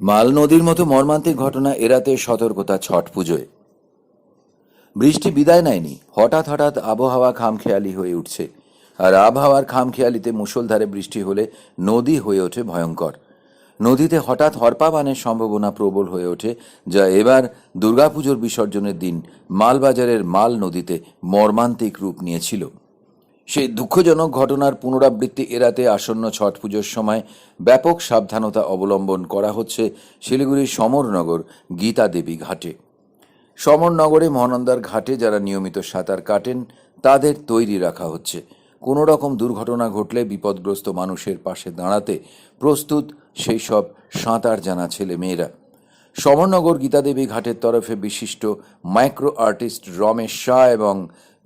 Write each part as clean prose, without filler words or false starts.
মাল নদীর মতো মর্মান্তিক ঘটনা এড়াতে সতর্কতা ছট পুজোয়। বৃষ্টি বিদায় নেয়নি, হঠাৎ হঠাৎ আবহাওয়া খামখেয়ালি হয়ে উঠছে। আর আবহাওয়ার খামখেয়ালিতে মুষলধারে বৃষ্টি হলে নদী হয়ে ওঠে ভয়ঙ্কর। নদীতে হঠাৎ হরপাবানের সম্ভাবনা প্রবল হয়ে ওঠে, যা এবার দুর্গাপুজোর বিসর্জনের দিন মালবাজারের মাল নদীতে মর্মান্তিক রূপ নিয়েছিল। সেই দুঃখজনক ঘটনার পুনরাবৃত্তি এড়াতে আসন্ন ছট পুজোর সময় ব্যাপক সাবধানতা অবলম্বন করা হচ্ছে শিলিগুড়ির সমরনগর গীতা দেবী ঘাটে। সমরনগরে মহানন্দার ঘাটে যারা নিয়মিত সাঁতার কাটেন তাদের তৈরি রাখা হচ্ছে। কোনো রকম দুর্ঘটনা ঘটলে বিপদগ্রস্ত মানুষের পাশে দাঁড়াতে প্রস্তুত সেই সব সাঁতার জানা ছেলে মেয়েরা। সমরনগর গীতাদেবী ঘাটের তরফে বিশিষ্ট মাইক্রো আর্টিস্ট রমেশ শাহ এবং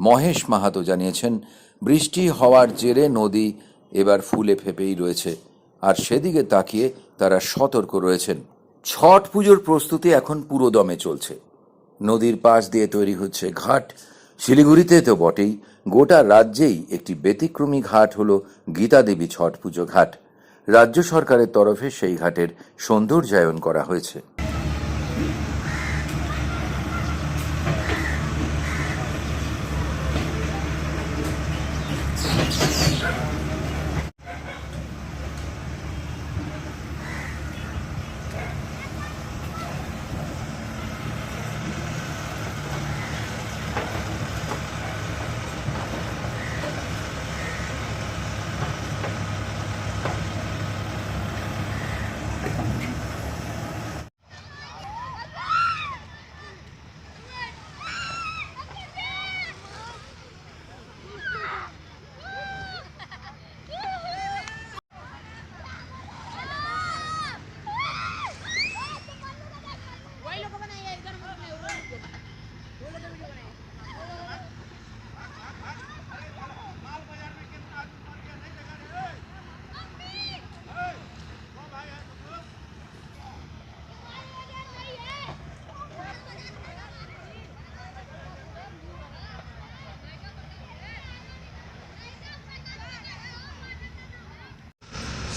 মহেশ মাহাতো জানিয়েছেন, বৃষ্টি হওয়ার জেরে নদী এবার ফুলে ফেপেই রয়েছে, আর সেদিকে তাকিয়ে তারা সতর্ক রয়েছেন। ছট পুজোর প্রস্তুতি এখন পুরোদমে চলছে। নদীর পাশ দিয়ে তৈরি হচ্ছে ঘাট। শিলিগুড়িতে তো বটেই, গোটা রাজ্যেই একটি ব্যতিক্রমী ঘাট হলো গীতাদেবী ছট পুজো ঘাট। রাজ্য সরকারের তরফে সেই ঘাটের সৌন্দর্যায়ন করা হয়েছে।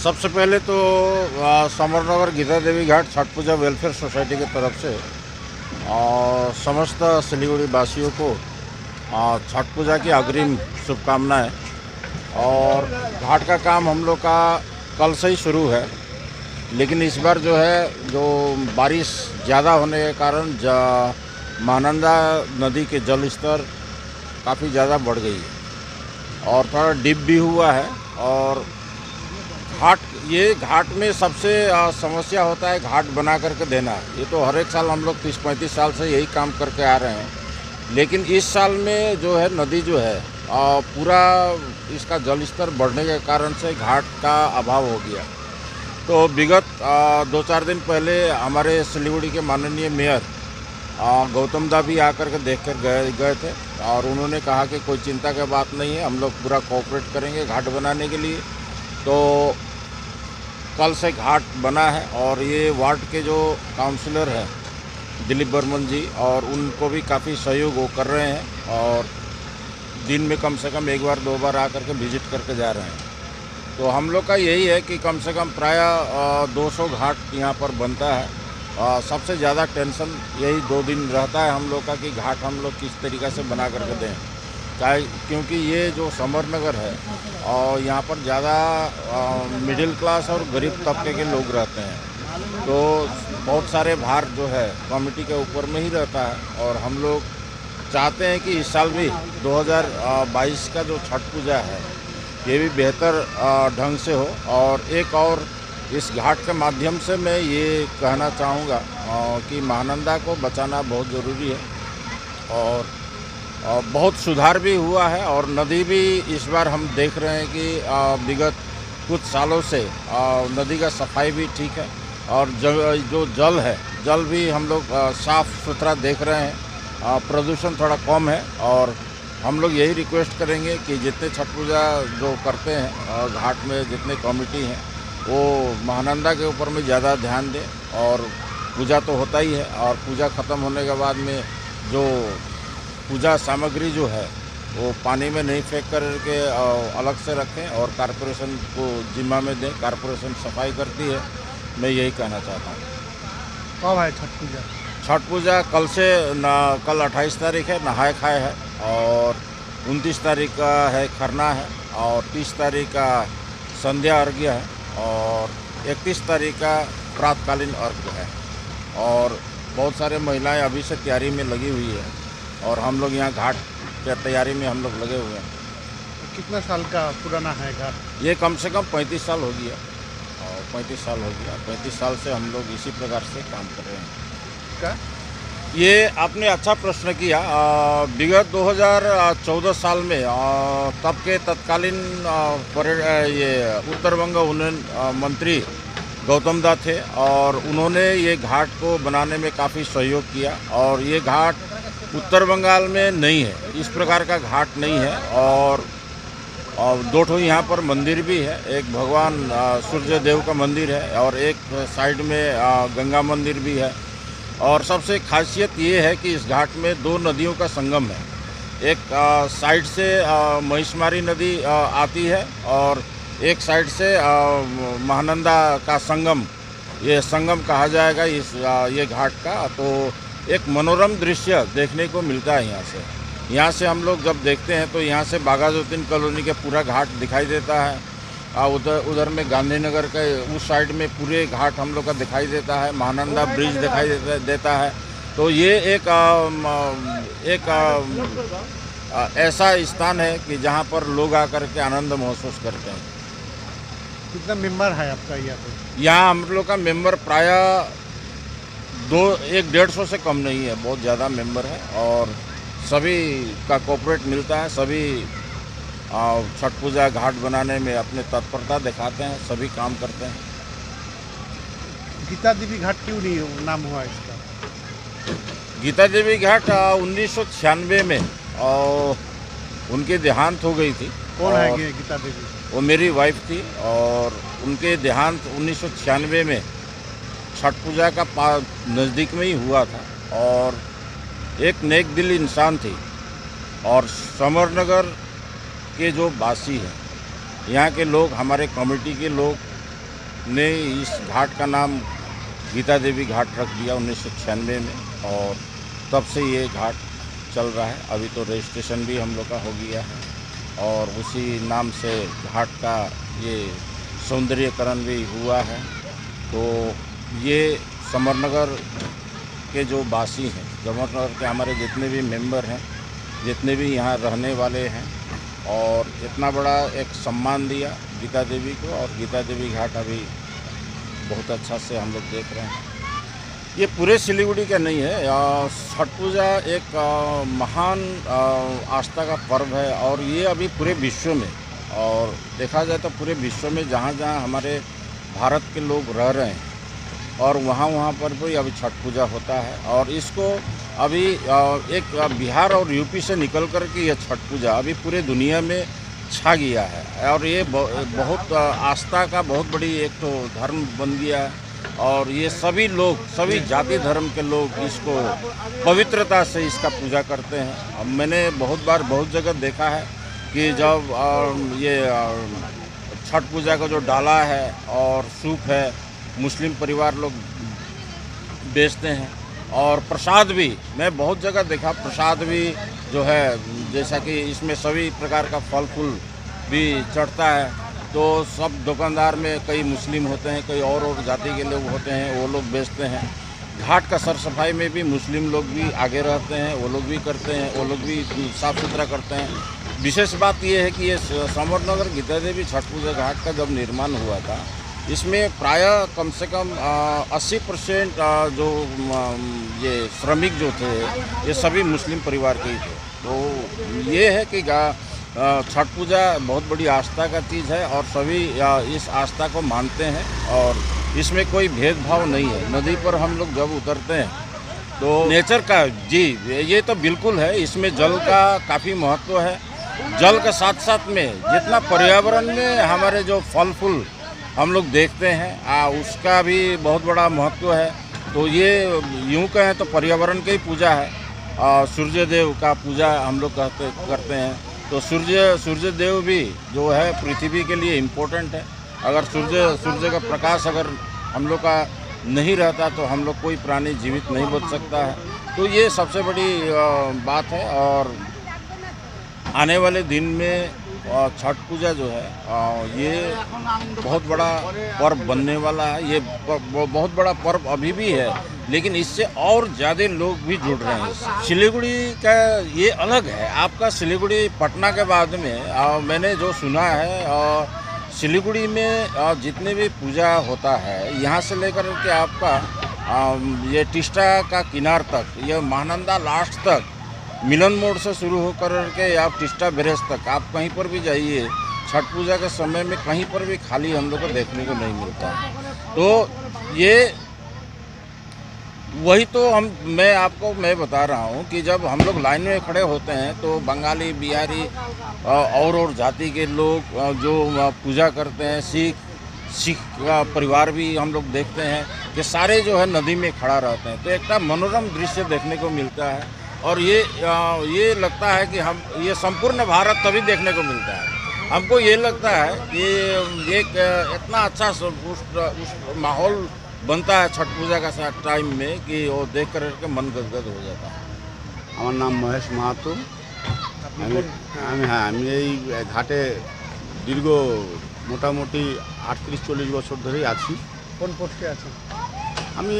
सबसे पहले तो समरनगर गीता देवी घाट छठ पूजा वेलफेयर सोसाइटी की तरफ से समस्त सिलीगुड़ी वासियों को छठ पूजा की अग्रिम शुभकामनाएं। और घाट का काम हम लोग का कल से ही शुरू है, लेकिन इस बार जो है जो बारिश ज़्यादा होने के कारण महानंदा नदी के जल स्तर काफ़ी ज़्यादा बढ़ गई है और थोड़ा डिप भी हुआ है। और घाट में सबसे समस्या होता है घाट बना करके देना। ये तो हर एक साल हम लोग 30-35 साल से यही काम करके आ रहे हैं, लेकिन इस साल में जो है नदी जो है पूरा इसका जल स्तर बढ़ने के कारण से घाट का अभाव हो गया। तो विगत 2-4 दिन पहले हमारे सिलीगुड़ी के माननीय मेयर गौतम दा भी आकर के देख कर गए थे और उन्होंने कहा कि कोई चिंता की बात नहीं है, हम लोग पूरा कोऑपरेट करेंगे घाट बनाने के लिए। तो कल से घाट बना है और ये वार्ड के जो काउंसलर हैं दिलीप बर्मन जी, और उनको भी काफ़ी सहयोग वो कर रहे हैं और दिन में कम से कम 1 बार 2 बार आकर के विजिट करके जा रहे हैं। तो हम लोग का यही है कि कम से कम प्राय 200 घाट यहाँ पर बनता है। सबसे ज़्यादा टेंशन यही 2 दिन रहता है हम लोग का कि घाट हम लोग किस तरीक़े से बना करके दें, क्योंकि ये जो समरनगर है और यहाँ पर ज़्यादा मिडिल क्लास और गरीब तबके के लोग रहते हैं, तो बहुत सारे भार जो है कमेटी के ऊपर में ही रहता है। और हम लोग चाहते हैं कि इस साल भी 2022 का जो छठ पूजा है ये भी बेहतर ढंग से हो। और एक और इस घाट के माध्यम से मैं ये कहना चाहूँगा कि महानंदा को बचाना बहुत ज़रूरी है और बहुत सुधार भी हुआ है। और नदी भी इस बार हम देख रहे हैं कि विगत कुछ सालों से नदी का सफाई भी ठीक है और जो जल है जल भी हम लोग साफ़ सुथरा देख रहे हैं। प्रदूषण थोड़ा कम है और हम लोग यही रिक्वेस्ट करेंगे कि जितने छठ पूजा जो करते हैं घाट में जितने कमेटी हैं वो महानंदा के ऊपर में ज़्यादा ध्यान दें। और पूजा तो होता ही है और पूजा ख़त्म होने के बाद में जो पूजा सामग्री जो है वो पानी में नहीं फेंक कर के अलग से रखें और कारपोरेशन को जिम्मा में दें। कारपोरेशन सफाई करती है, मैं यही कहना चाहता हूँ। कब है छठ पूजा? छठ पूजा कल 28 तारीख है, नहाय खाए है, और 29 तारीख का है खरना है, और 30 तारीख का संध्या अर्घ्य है, और 31 तारीख का प्रातकालीन अर्घ्य है। और बहुत सारे महिलाएं अभी से तैयारी में लगी हुई है, और हम लोग यहाँ घाट की तैयारी में हम लोग लगे हुए हैं। कितना साल का पुराना है घाट? ये कम से कम 35 साल हो गया, और 35 साल हो गया। 35 साल से हम लोग इसी प्रकार से काम कर रहे हैं। क्या? ये आपने अच्छा प्रश्न किया। विगत 2014 साल में तब के तत्कालीन ये उत्तर बंग उन्नयन मंत्री गौतम दा थे, और उन्होंने ये घाट को बनाने में काफ़ी सहयोग किया। और ये घाट उत्तर बंगाल में नहीं है, इस प्रकार का घाट नहीं है। और 2 ठो यहाँ पर मंदिर भी है, एक भगवान सूर्य देव का मंदिर है, और एक साइड में गंगा मंदिर भी है। और सबसे खासियत ये है कि इस घाट में 2 नदियों का संगम है। एक साइड से महिषमारी नदी आती है, और एक साइड से महानंदा का संगम, ये संगम कहा जाएगा ये घाट का। तो एक मनोरम दृश्य देखने को मिलता है यहाँ से। यहाँ से हम लोग जब देखते हैं तो यहाँ से बागाजुद्दीन कॉलोनी के पूरा घाट दिखाई देता है। उधर में गांधीनगर के उस साइड में पूरे घाट हम लोग का दिखाई देता है, महानंदा ब्रिज दिखाई देता है। तो ये एक ऐसा स्थान है कि जहाँ पर लोग आकर के आनंद महसूस करते हैं। कितना मेंबर है आपका यहाँ पे? यहाँ हम लोग का मेंबर प्राय 150 से कम नहीं है, बहुत ज़्यादा मेंबर है। और सभी का कोऑपरेट मिलता है, सभी छठ पूजा घाट बनाने में अपने तत्परता दिखाते हैं, सभी काम करते हैं। गीता देवी घाट क्यों नहीं नाम हुआ इसका? गीता देवी घाट 1996 में उनके देहांत हो गई थी। कौन है ये गीता देवी? वो मेरी वाइफ थी, और उनके देहांत 1996 में छठ पूजा का नज़दीक में ही हुआ था। और एक नेक दिल इंसान थी, और समरनगर के जो वासी हैं, यहाँ के लोग, हमारे कमेटी के लोग ने इस घाट का नाम गीता देवी घाट रख दिया 1996 में, और तब से ये घाट चल रहा है। अभी तो रजिस्ट्रेशन भी हम लोग का हो गया है, और उसी नाम से घाट का ये सौंदर्यकरण भी हुआ है। तो ये समरनगर के जो वासी हैं, समरनगर के हमारे जितने भी मेंबर हैं, जितने भी यहाँ रहने वाले हैं, और इतना बड़ा एक सम्मान दिया गीता देवी को। और गीता देवी घाट अभी बहुत अच्छा से हम लोग देख रहे हैं। ये पूरे सिलीगुड़ी का नहीं है, छठ पूजा एक महान आस्था का पर्व है, और ये अभी पूरे विश्व में, और देखा जाए तो पूरे विश्व में जहाँ जहाँ हमारे भारत के लोग रह रहे हैं, और वहाँ पर भी अभी छठ पूजा होता है। और इसको अभी एक बिहार और यूपी से निकल कर के ये छठ पूजा अभी पूरे दुनिया में छा गया है, और ये बहुत आस्था का बहुत बड़ी एक तो धर्म बन गया है। और ये सभी लोग, सभी जाति धर्म के लोग इसको पवित्रता से इसका पूजा करते हैं। अब मैंने बहुत बार बहुत जगह देखा है कि जब ये छठ पूजा का जो डाला है और सूप है, मुस्लिम परिवार लोग बेचते हैं। और प्रसाद भी मैं बहुत जगह देखा, प्रसाद भी जो है जैसा कि इसमें सभी प्रकार का फल फूल भी चढ़ता है। तो सब दुकानदार में कई मुस्लिम होते हैं, कई और जाति के लोग होते हैं, वो लोग बेचते हैं। घाट का सर सफाई में भी मुस्लिम लोग भी आगे रहते हैं, वो लोग भी करते हैं, वो लोग भी साफ़ सुथरा करते हैं। विशेष बात ये है कि ये समरनगर गीता देवी छठ पूजा घाट का जब निर्माण हुआ था, इसमें प्राय कम से कम 80% जो ये श्रमिक जो थे, ये सभी मुस्लिम परिवार के ही थे। तो ये है कि छठ पूजा बहुत बड़ी आस्था का चीज़ है, और सभी इस आस्था को मानते हैं, और इसमें कोई भेदभाव नहीं है। नदी पर हम लोग जब उतरते हैं तो नेचर का, जी ये तो बिल्कुल है, इसमें जल का काफ़ी महत्व है। जल के साथ साथ में जितना पर्यावरण में हमारे जो फल फूल हम लोग देखते हैं, उसका भी बहुत बड़ा महत्व है। तो ये यूँ कहें तो पर्यावरण की पूजा है। सूर्य देव का पूजा हम लोग करते हैं। तो सूर्य देव भी जो है पृथ्वी के लिए इम्पोर्टेंट है। अगर सूर्य का प्रकाश अगर हम लोग का नहीं रहता तो हम लोग कोई प्राणी जीवित नहीं बच सकता है। तो ये सबसे बड़ी बात है। और आने वाले दिन में छठ पूजा जो है ये बहुत बड़ा पर्व बनने वाला है। ये बहुत बड़ा पर्व अभी भी है, लेकिन इससे और ज़्यादा लोग भी जुड़ रहे हैं। सिलीगुड़ी का ये अलग है। आपका सिलीगुड़ी पटना के बाद में मैंने जो सुना है सिलीगुड़ी में जितने भी पूजा होता है यहाँ से लेकर के आपका ये टिस्टा का किनार तक, ये महानंदा लास्ट तक, मिलन मोड़ से शुरू होकर के आप टिस्टा ब्रिज तक आप कहीं पर भी जाइए, छठ पूजा के समय में कहीं पर भी खाली हम लोग को देखने को नहीं मिलता। तो ये वही तो मैं बता रहा हूँ कि जब हम लोग लाइन में खड़े होते हैं तो बंगाली, बिहारी और जाति के लोग जो पूजा करते हैं, सिख का परिवार भी हम लोग देखते हैं कि सारे जो है नदी में खड़ा रहते हैं। तो एक मनोरम दृश्य देखने को मिलता है। और ये लगता है कि हम ये संपूर्ण भारत तभी देखने को मिलता है। हमको ये लगता है कि एक इतना अच्छा उस माहौल बनता है छठ पूजा का टाइम में कि वो देख कर के मन गदगद हो जाता है। আমার নাম মহেশ মাহাতো। আমি এই ঘাটে দীর্ঘ মোটামুটি 38-40 বছর ধরেই আছি। কোন পোস্টে আছেন? আমি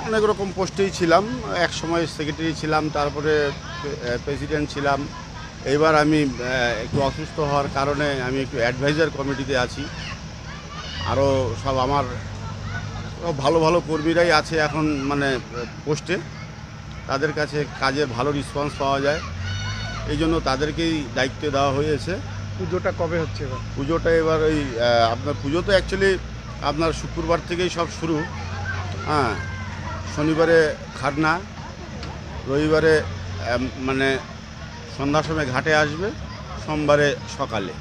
অনেক রকম পোস্টেই ছিলাম। এক সময় সেক্রেটারি ছিলাম, তারপরে প্রেসিডেন্ট ছিলাম। এইবার আমি একটু অসুস্থ হওয়ার কারণে আমি একটু অ্যাডভাইজার কমিটিতে আছি। আরও সব আমার ভালো ভালো কর্মীরাই আছে এখন মানে পোস্টে। তাদের কাছে কাজে ভালো রেসপন্স পাওয়া যায়, এই জন্য তাদেরকেই দায়িত্ব দেওয়া হয়েছে। পুজোটা কবে হচ্ছে এবার? পুজোটা এবার ওই আপনার পুজো তো অ্যাকচুয়ালি আপনার শুক্রবার থেকেই সব শুরু। হ্যাঁ, শনিবারে খারনা, রবিবারে মানে সন্ধ্যার সময় ঘাটে আসবে, সোমবারে সকালে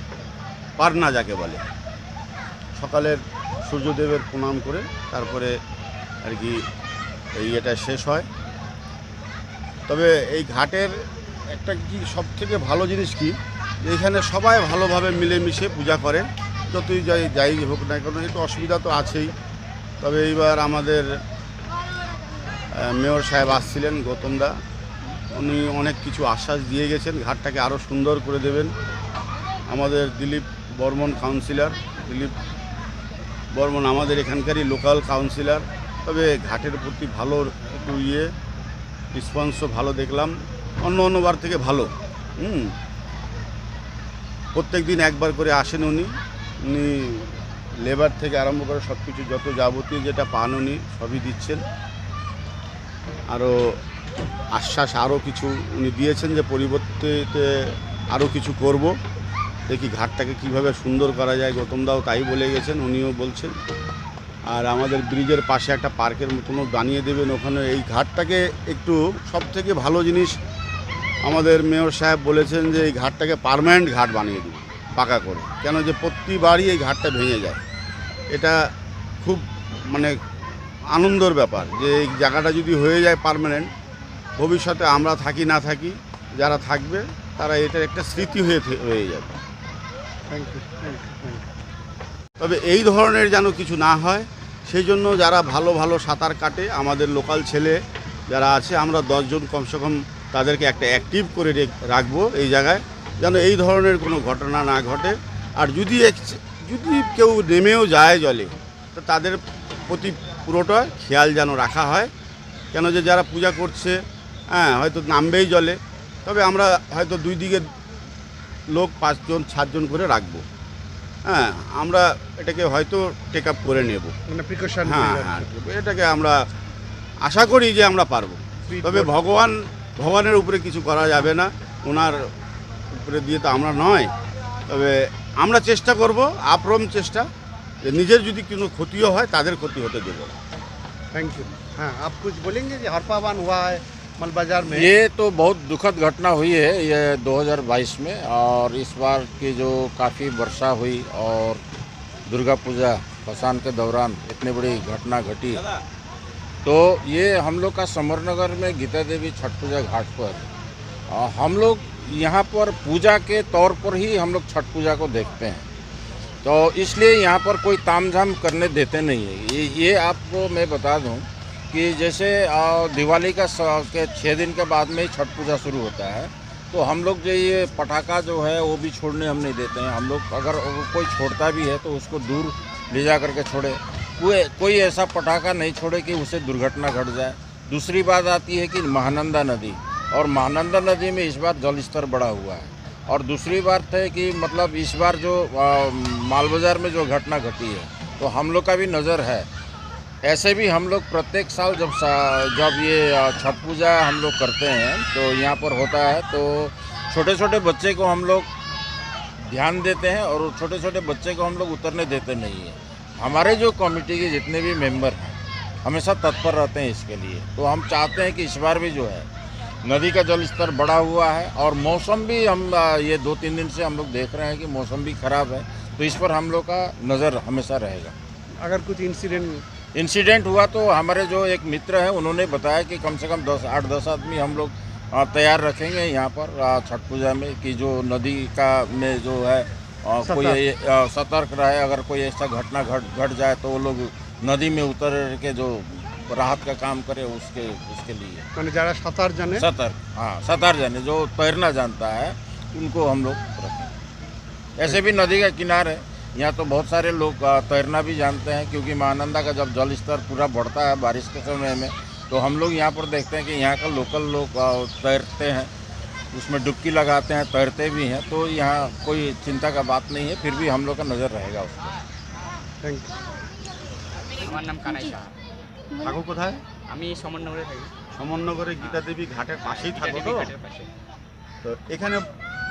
পারনা যাকে বলে, সকালের সূর্যদেবের প্রণাম করে তারপরে আর কি এটা শেষ হয়। তবে এই ঘাটের একটা কি সবথেকে ভালো জিনিস কি, এখানে সবাই ভালোভাবে মিলেমিশে পূজা করে, যতই যাই হোক না কেন। একটু অসুবিধা তো আছেই। তবে এইবার আমাদের মেয়র সাহেব আসছিলেন, গৌতম দা, উনি অনেক কিছু আশ্বাস দিয়ে গেছেন, ঘাটটাকে আরও সুন্দর করে দেবেন। আমাদের দিলীপ বর্মন কাউন্সিলর, দিলীপ বর্মন আমাদের এখানকারই লোকাল কাউন্সিলর। তবে ঘাটের প্রতি ভালো একটু রেসপন্সও ভালো দেখলাম, অন্যবার থেকে ভালো। প্রত্যেক দিন একবার করে আসেন উনি লেবার থেকে আরম্ভ করে সব কিছু যত যাবতীয় যেটা পান উনি সবই দিচ্ছেন। আরও আশ্বাস আরও কিছু উনি দিয়েছেন যে পরিবর্তে আরও কিছু করব, দেখি ঘাটটাকে কিভাবে সুন্দর করা যায়। গৌতমদাও তাই বলে গেছেন, উনিও বলছেন। আর আমাদের ব্রিজের পাশে একটা পার্কের মতনও বানিয়ে দেবেন ওখানে। এই ঘাটটাকে একটু সবথেকে ভালো জিনিস আমাদের মেয়র সাহেব বলেছেন যে এই ঘাটটাকে পার্মানেন্ট ঘাট বানিয়ে দেবে পাকা করে, কেন যে প্রতিবারই এই ঘাটটা ভেঙে যায়। এটা খুব মানে আনন্দের ব্যাপার যে এই জায়গাটা যদি হয়ে যায় পার্মানেন্ট, ভবিষ্যতে আমরা থাকি না থাকি যারা থাকবে তারা এটার একটা স্মৃতি হয়ে যাবে। Thank you. তবে এই ধরনের যেন কিছু না হয়, সেই জন্য যারা ভালো ভালো সাঁতার কাটে আমাদের লোকাল ছেলে যারা আছে, আমরা 10 জন কমসে কম তাদেরকে একটা অ্যাক্টিভ করে রাখবো এই জায়গায়, যেন এই ধরনের কোনো ঘটনা না ঘটে। আর যদি কেউ নেমেও যায় জলে, তো তাদের প্রতি পুরোটা খেয়াল যেন রাখা হয়। কেন যে যারা পূজা করছে হয়তো নামবেই জলে, তবে আমরা হয়তো 2 দিকে লোক 5 জন 7 জন করে রাখবো। আমরা এটাকে হয়তো টেক আপ করে নেব, মানে প্রিকশন। এটাকে আমরা আশা করি যে আমরা পারবো। তবে ভগবানের উপরে কিছু করা যাবে না, ওনার উপরে দিয়ে তো আমরা নয়। তবে আমরা চেষ্টা করব, আপ্রম চেষ্টা, যে নিজের যদি কোনো ক্ষতিও হয় তাদের ক্ষতি হতে দেবো। Thank you. हाँ, आप कुछ बोलेंगे जी? हरपावन हुआ है मलबाजार में। ये तो बहुत दुखद घटना हुई है ये 2022 में। और इस बार की जो काफ़ी वर्षा हुई और दुर्गा पूजा भसान के दौरान इतनी बड़ी घटना घटी, तो ये हम लोग का समरनगर में गीता देवी छठ पूजा घाट पर हम लोग यहाँ पर पूजा के तौर पर ही हम लोग छठ पूजा को देखते हैं। तो इसलिए यहाँ पर कोई तामझाम करने देते नहीं है। ये आपको मैं बता दूँ कि जैसे दिवाली के 6 दिन के बाद में ही छठ पूजा शुरू होता है, तो हम लोग जो ये पटाखा जो है वो भी छोड़ने हम नहीं देते हैं। हम लोग अगर कोई छोड़ता भी है तो उसको दूर ले जा करके छोड़े, कोई ऐसा पटाखा नहीं छोड़े कि उससे दुर्घटना घट जाए। दूसरी बात आती है कि महानंदा नदी, और महानंदा नदी में इस बार जल स्तर बढ़ा हुआ है। और दूसरी बात है कि मतलब इस बार जो माल बाज़ार में जो घटना घटी है, तो हम लोग का भी नज़र है। ऐसे भी हम लोग प्रत्येक साल जब ये छठ पूजा हम लोग करते हैं तो यहाँ पर होता है, तो छोटे छोटे बच्चे को हम लोग ध्यान देते हैं और छोटे छोटे बच्चे को हम लोग उतरने देते नहीं हैं। हमारे जो कमेटी के जितने भी मेंबर हैं हमेशा तत्पर रहते हैं इसके लिए। तो हम चाहते हैं कि इस बार भी जो है नदी का जल स्तर बढ़ा हुआ है, और मौसम भी हम ये 2-3 दिन से हम लोग देख रहे हैं कि मौसम भी ख़राब है, तो इस पर हम लोग का नज़र हमेशा रहेगा। अगर कुछ इंसिडेंट हुआ तो हमारे जो एक मित्र हैं उन्होंने बताया कि कम से कम 8-10 आदमी हम लोग तैयार रखेंगे यहाँ पर छठ पूजा में, कि जो नदी का में जो है कोई सतर्क रहे। अगर कोई ऐसा घटना घट जाए तो वो लोग नदी में उतर के जो राहत का काम करे उसके लिए मैंने ज़्यादा सातार जाने सातार जाने जो तैरना जानता है उनको हम लोग रखें। ऐसे भी नदी का किनारा है, यहाँ तो बहुत सारे लोग तैरना भी जानते हैं, क्योंकि महानंदा का जब जल स्तर पूरा बढ़ता है बारिश के समय में, तो हम लोग यहाँ पर देखते हैं कि यहाँ का लोकल लोग तैरते हैं, उसमें डुबकी लगाते हैं, तैरते भी हैं। तो यहाँ कोई चिंता का बात नहीं है, फिर भी हम लोग का नज़र रहेगा उस पर। Thank you. আমার নাম কানাই সাহা। থাকো কোথায়? আমি সমরনগরে থাকি। সমরনগরে গীতা দেবী ঘাটের পাশেই থাকো গীতা তো? দেবী ঘাটের পাশে। তো এখানে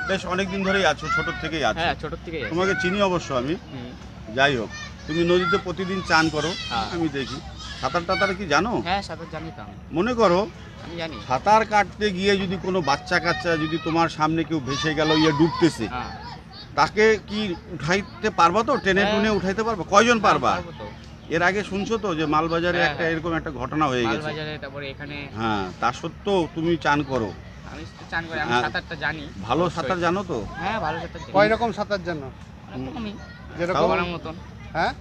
বেশ অনেক দিন ধরেই আছো, ছোট থেকেই আছো। হ্যাঁ, ছোট থেকেই আছি। তোমাকে চিনি অবশ্য আমি। হুম। যাই হোক, তুমি নদীতে প্রতিদিন চান করো, হ্যাঁ। আমি দেখি। সাঁতার টাতার কি জানো? হ্যাঁ, সাঁতার জানি তো আমি। মনে করো আমি জানি। সাঁতার কাটতে গিয়ে যদি কোনো বাচ্চা কাচ্চা যদি তোমার সামনে কেউ ভেসে গেল, ইয়ে ডুবতেছে, হ্যাঁ। তাকে কি উঠাইতে পারবা তো? টেনে হ্যাঁ। টুনে উঠাইতে পারবা? কয়জন পারবা? পারবো তো। এর আগে শুনছো তো যে মালবাজারে হ্যাঁ, একটা হ্যাঁ। এরকম একটা ঘটনা হয়ে গেছে? মালবাজারে, তারপরে এখানে হ্যাঁ, তা সত্ত্বেও তুমি চান করো। আমি তো চান করি, আমি হ্যাঁ। সাঁতারটা জানি। ভালো সাঁতার জানো তো? হ্যাঁ, ভালো সাঁতার জানি। কয় রকম সাঁতার জানো? আমি যেরকম করার মতন। হ্যাঁ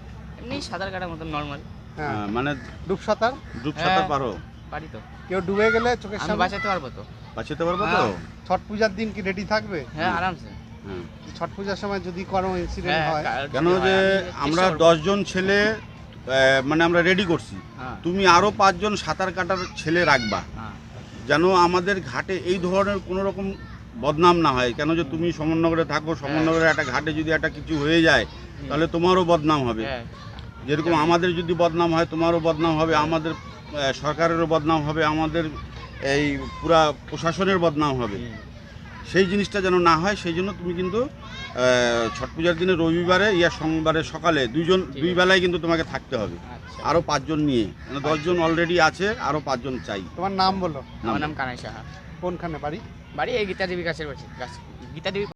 এমনি সাঁতার কাটার মতন নর্মাল হ্যাঁ মানে ডুব সাঁতার ডুব হ্যাঁ। সাঁতার পারো? পারি তো। কেউ ডুবে গেলে চোখের আমি সামনে বাঁচাতে পারবো তো। বাঁচাতে পারবে তো? হ্যাঁ। ছট পূজার দিন কি রেডি থাকবে? হ্যাঁ, আরামসে। হ্যাঁ। ছট পূজার সময় যদি কোনো ইনসিডেন্ট হ্যাঁ, হয় কেন যদি যে হয়, আমি আমরা চেষ্টা করবো। 10 জন ছেলে মানে আমরা রেডি করছি, হ্যাঁ, তুমি আরো 5 জন সাঁতার কাটার ছেলে রাখবা, হ্যাঁ। যেন আমাদের ঘাটে এই ধরনের কোনো রকম বদনাম না হয়। কেন যে তুমি সমরনগরে থাকো, সমরনগরের একটা ঘাটে যদি একটা কিছু হয়ে যায় তাহলে তোমারও বদনাম হবে। হ্যাঁ, যেরকম আমাদের যদি বদনাম হয় তোমারও বদনাম হবে, আমাদের সরকারেরও বদনাম হবে, আমাদের এই পুরা প্রশাসনের বদনাম হবে। হুম। সেই জিনিসটা যেন না হয়, সেই জন্য তুমি কিন্তু ছট পূজার দিনে রবিবারে ইয়া সোমবারে সকালে দুই বেলায় কিন্তু তোমাকে থাকতে হবে, আচ্ছা। আরও 5 জন নিয়ে। মানে 10 জন অলরেডি আছে, আরও 5 জন চাই। তোমার নাম বলো, আমার নাম কানাই সাহা। কোনখানে বাড়ি? বাড়ি এই গীতা দেবী গাছের পাশে, গীতা দেবী